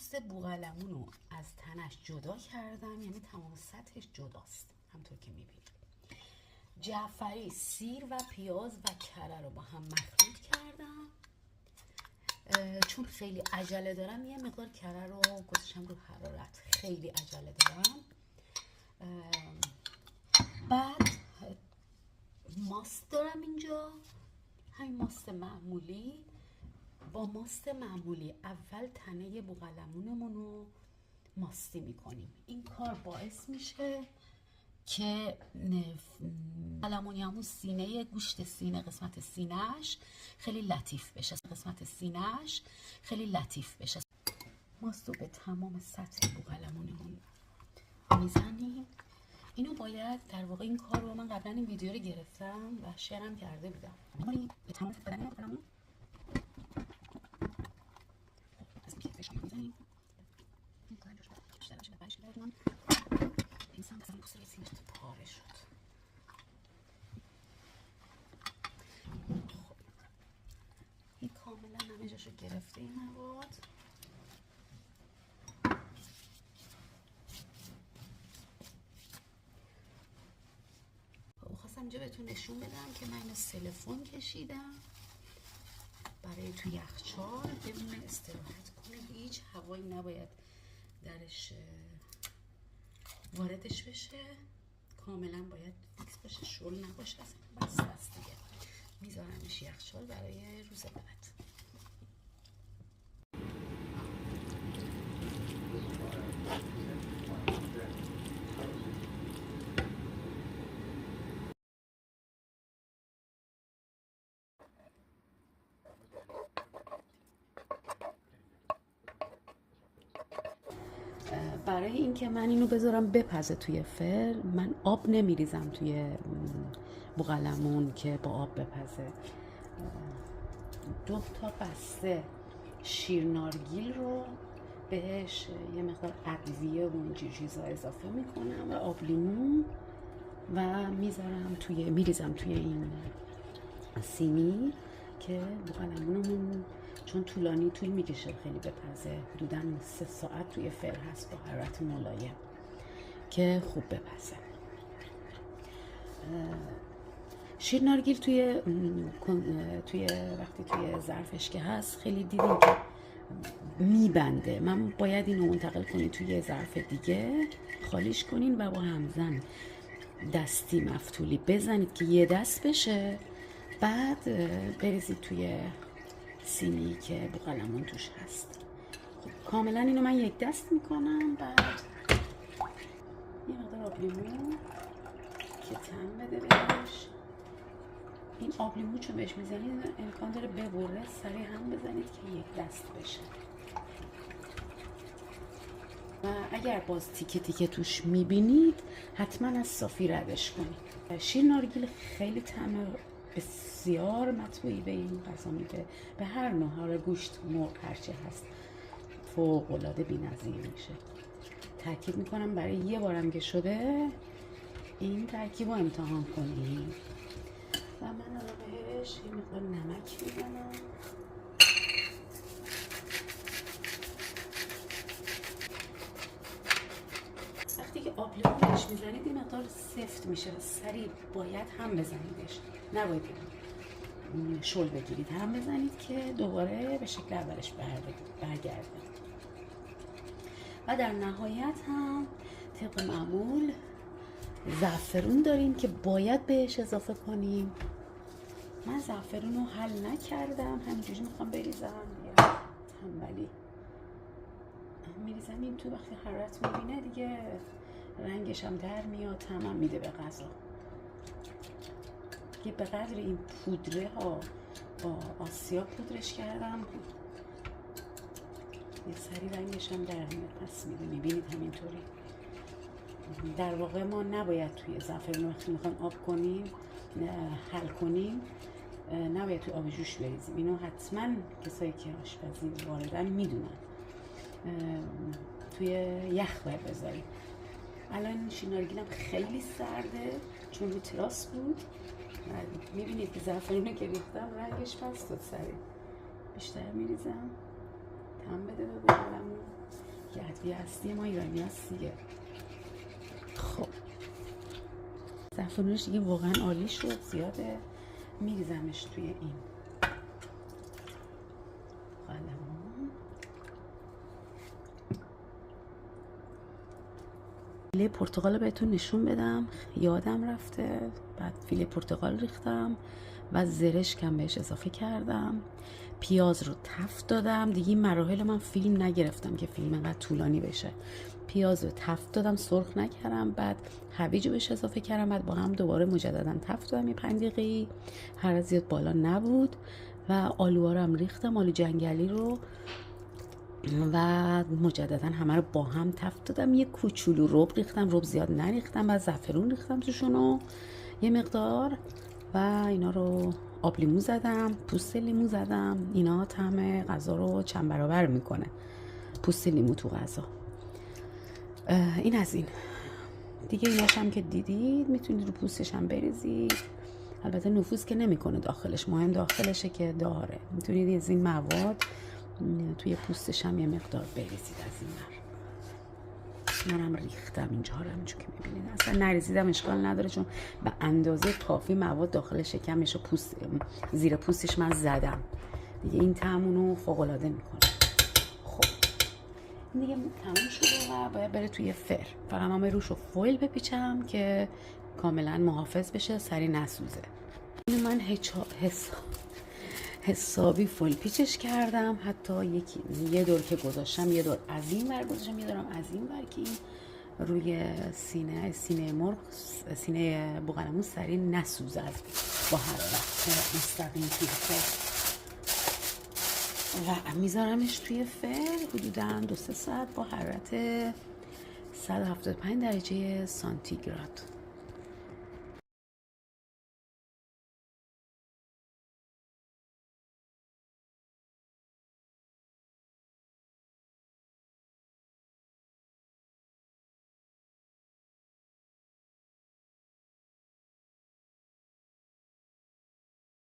ماست بوقلمون رو از تنش جدا کردم، یعنی تمام سطحش جداست همطور که میبینید. جعفری، سیر و پیاز و کره رو با هم مخلوط کردم. چون خیلی عجله دارم یه مقدار کره رو گذاشتم رو حرارت، خیلی عجله دارم. بعد ماست دارم اینجا، همین ماست معمولی. با ماست معمولی اول تنه بوقلمونمون رو ماستی میکنیم. این کار باعث میشه که بوقلمون همون سینه، گوشت سینه، قسمت سینهش خیلی لطیف بشه. ماست رو به تمام سطح بوقلمونمون میزنیم. اینو باید در واقع این کار رو من قبلا این ویدیو رو گرفتم و شیرم کرده بودم. به تمام بدن بوقلمون پاره شد. این کاملا همه جاشو گرفته این مواد. خواستم اینجا بهتون نشون بدم که من اینو سلفون کشیدم برای تو یخچال بمونه استراحت کنه. هیچ هوایی نباید درش واردش بشه، کاملا باید فیکس باشه، شل نباشه، اصلا بس است دیگه. میذارمش یخچال برای روز بعد. برای اینکه من اینو بذارم بپزه توی فر، من آب نمیریزم توی بوقلمون که با آب بپزه. 2 تا بسته شیرنارگیل رو بهش یه مقدار ادویه و اینجور چیزا اضافه میکنم و آب لیمو و میریزم توی این سینی که بوقلمونمون چون طول میکشه خیلی بپزه. حدوداً 3 ساعت توی فر هست با حرارت ملایم که خوب بپزه. شیرنارگیل توی وقتی توی ظرفش که هست خیلی دیدیم که میبنده. من باید اینو منتقل کنید توی یه ظرف دیگه، خالیش کنین و با همزن دستی مفتولی بزنید که یه دست بشه. بعد بریزید توی سینی که بوقلمون توش هست. خب کاملا اینو من یک دست میکنم. بعد یه مقدار آب لیمو که طعم بده بهش. این آب لیمو چون بهش میزنید امکان داره ببره، سریع هم بزنید که یک دست بشه. و اگر باز تیکه تیکه توش میبینید حتما از صافی ردش کنید. شیرنارگیل خیلی طعم بسیار مطبوعی به این غذا میده، به هر نوع، حالا گوشت، مرغ، هرچی هست فوق العاده بی‌نظیر میشه. تاکید میکنم برای یه بارم که شده این ترکیب رو امتحان کنید. و من الان بهش یه مقدار نمک میزنم. وقتی که آب لیمو بهش میزنید این مقدار سفت میشه، سریع باید هم بزنیدش، نباید شل بگیرید، هم بزنید که دوباره به شکل اولش برگرده. و در نهایت هم طبق معمول زعفرون داریم که باید بهش اضافه کنیم. من زعفرون رو حل نکردم، همینجوری میخوام بریزم، یا تنبلی میریزم این تو. وقتی حرارت میبینه دیگه رنگش هم در میاد، طعم میده به غذا. که به قدر این پودره ها با آسیا پودرش کردم یه سری رنگش هم در میاد، پس میده. میبینید همینطوری. در واقع ما نباید توی زعفرون وقتی میخوایم آب کنیم، حل کنیم، نباید توی آب جوش بریزیم. اینو حتما کسایی که آشپزی واردن میدونن، توی یخ باید بذاریم. الان شیرنارگیلم خیلی سرده چون رو تراس بود. میبینید که زعفرونو که ریختم رنگش پس داد. سریع بیشتر میریزم، طعم بده به بوقلمون. هستی هستی ما ایرانی هست دیگه. خب زعفرونش دیگه واقعا عالی شد، زیاده، میریزمش توی این قلمون. فیله پرتقال بهتون نشون بدم، یادم رفته. بعد فیله پرتقال ریختم و زرشکم بهش اضافه کردم، پیاز رو تفت دادم. دیگه این مراحل من فیلم نگرفتم که فیلم انقدر طولانی بشه. پیاز رو تفت دادم، سرخ نکردم، بعد هویج رو بهش اضافه کردم، بعد با هم دوباره مجددا تفت دادم یه 5 دقیقه، حرارت زیاد بالا نبود. و آلوها رو هم ریختم، آلو جنگلی رو، و مجددا همه رو با هم تفت دادم. یه کوچولو رب ریختم، رب زیاد نریختم، بعد زعفرون ریختم توشونو یه مقدار و اینا رو آب لیمو زدم، پوست لیمو زدم. اینا طعم غذا رو چند برابر میکنه، پوست لیمو تو غذا. این از این دیگه. ایناش هم که دیدید میتونید رو پوستش هم بریزید. البته نفوذ که نمیکنه داخلش، مهم داخلشه که داره. میتونید از این مواد توی پوستش هم یه مقدار بریزید از این منم ریختم اینجا رو همینجور که میبینید. اصلا نریزیدم اشکال نداره، چون به اندازه کافی مواد داخل شکمش و زیر پوستش من زدم دیگه. این طعمونو فوق‌العاده میکنه. خب این دیگه تموم شده و باید بره توی فر. فقط من روش رو فویل بپیچم که کاملا محافظ بشه، سری نسوزه. اینو من حسابی فول پیچش کردم. حتی یه دور که گذاشتم، یه دور از این ور گذاشتم، یه دورم از این ور که این روی سینه مرغ، سینه بوقلمون سریع نسوزد با حرارت مستقیم توی فر. و میذارمش توی فر حدوداً 2-3 ساعت با حرارت 175 درجه سانتیگراد.